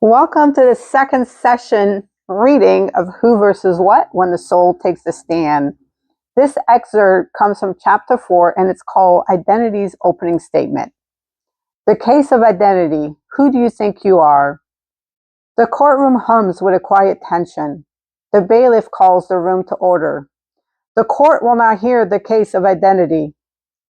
Welcome to the second session reading of Who versus What When the Soul Takes a Stand. This excerpt comes from chapter 4 and it's called Identity's Opening Statement. The case of identity. Who do you think you are? The courtroom hums with a quiet tension. The bailiff calls the room to order. The court will now hear the case of identity.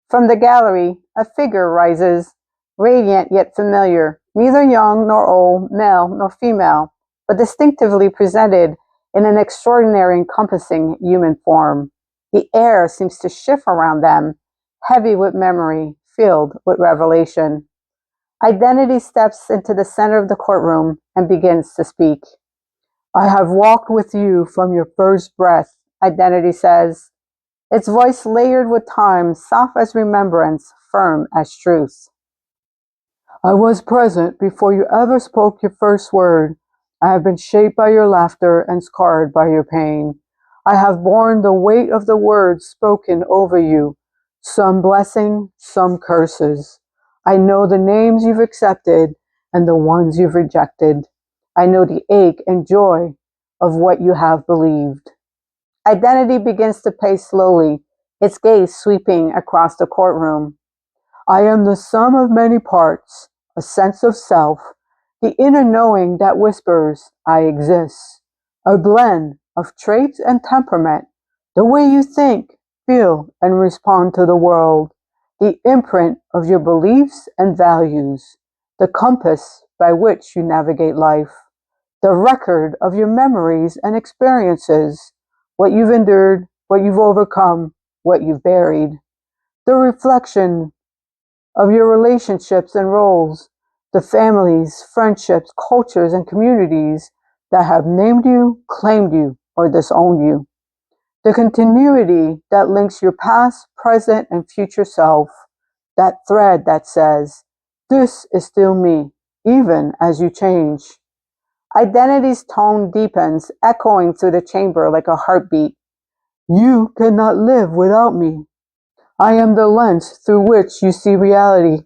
From the gallery, a figure rises, radiant yet familiar, neither young nor old, male nor female, but distinctively presented in an extraordinary encompassing human form. The air seems to shift around them, heavy with memory, filled with revelation. Identity steps into the center of the courtroom and begins to speak. I have walked with you from your first breath, Identity says, its voice layered with time, soft as remembrance, firm as truth. I was present before you ever spoke your first word. I have been shaped by your laughter and scarred by your pain. I have borne the weight of the words spoken over you, some blessing, some curses. I know the names you've accepted and the ones you've rejected. I know the ache and joy of what you have believed. Identity begins to pace slowly, its gaze sweeping across the courtroom. I am the sum of many parts, a sense of self, the inner knowing that whispers, I exist, a blend of traits and temperament, the way you think, feel, and respond to the world, the imprint of your beliefs and values, the compass by which you navigate life, the record of your memories and experiences, what you've endured, what you've overcome, what you've buried, the reflection of your relationships and roles, the families, friendships, cultures, and communities that have named you, claimed you, or disowned you, the continuity that links your past, present, and future self, that thread that says, this is still me, even as you change. Identity's tone deepens, echoing through the chamber like a heartbeat. You cannot live without me. I am the lens through which you see reality.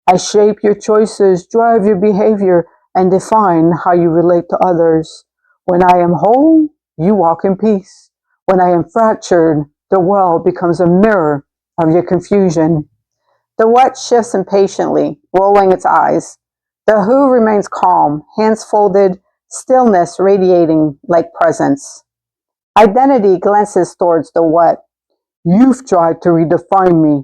I shape your choices, drive your behavior, and define how you relate to others. When I am whole, you walk in peace. When I am fractured, the world becomes a mirror of your confusion. The what shifts impatiently, rolling its eyes. The who remains calm, hands folded, stillness radiating like presence. Identity glances towards the what. You've tried to redefine me,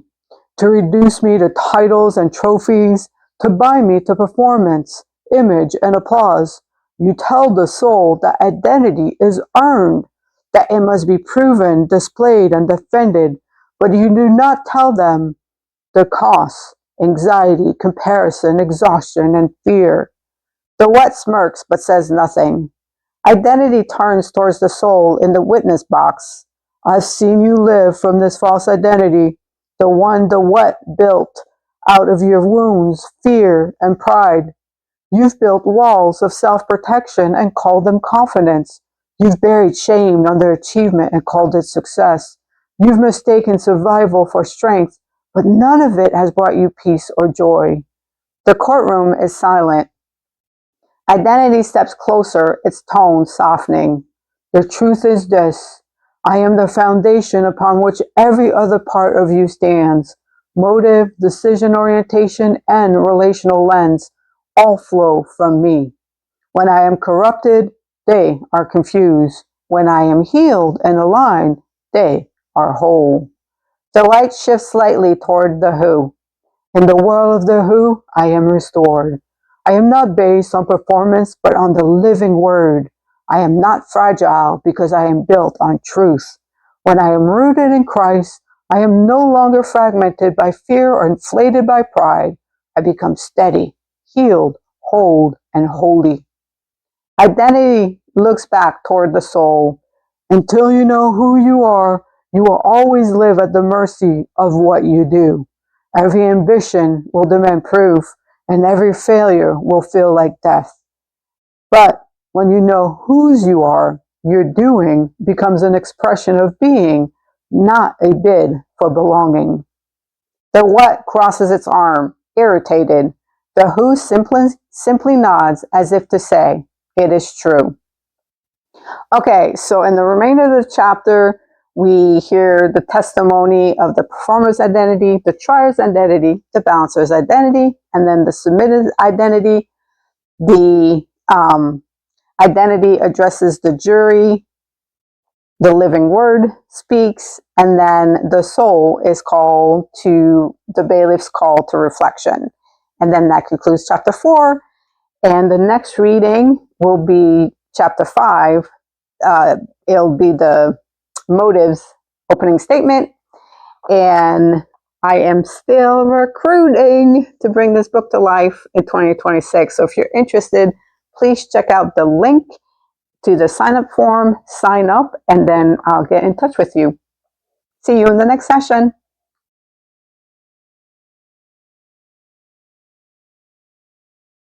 to reduce me to titles and trophies, to bind me to performance, image, and applause. You tell the soul that identity is earned, that it must be proven, displayed, and defended, but you do not tell them the cost, anxiety, comparison, exhaustion, and fear. The what smirks but says nothing. Identity turns towards the soul in the witness box. I've seen you live from this false identity, the one the what built out of your wounds, fear, and pride. You've built walls of self-protection and called them confidence. You've buried shame under achievement and called it success. You've mistaken survival for strength, but none of it has brought you peace or joy. The courtroom is silent. Identity steps closer, its tone softening. The truth is this. I am the foundation upon which every other part of you stands. Motive, decision orientation, and relational lens all flow from me. When I am corrupted, they are confused. When I am healed and aligned, they are whole. The light shifts slightly toward the who. In the world of the who, I am restored. I am not based on performance, but on the living word. I am not fragile because I am built on truth. When I am rooted in Christ, I am no longer fragmented by fear or inflated by pride. I become steady, healed, whole, and holy. Identity looks back toward the soul. Until you know who you will always live at the mercy of what you do. Every ambition will demand proof, and every failure will feel like death. But when you know whose you are, your doing becomes an expression of being, not a bid for belonging. The what crosses its arm, irritated. The who simply nods as if to say, it is true. Okay, so in the remainder of the chapter, we hear the testimony of the performer's identity, the trier's identity, the balancer's identity, and then the submitted identity. The identity addresses the jury, the living word speaks, and then the soul is called to the bailiff's call to reflection. And then that concludes chapter 4. And the next reading will be chapter 5. It'll be the motives opening statement. And I am still recruiting to bring this book to life in 2026. So if you're interested, please check out the link to the sign up form, sign up, and then I'll get in touch with you. See you in the next session.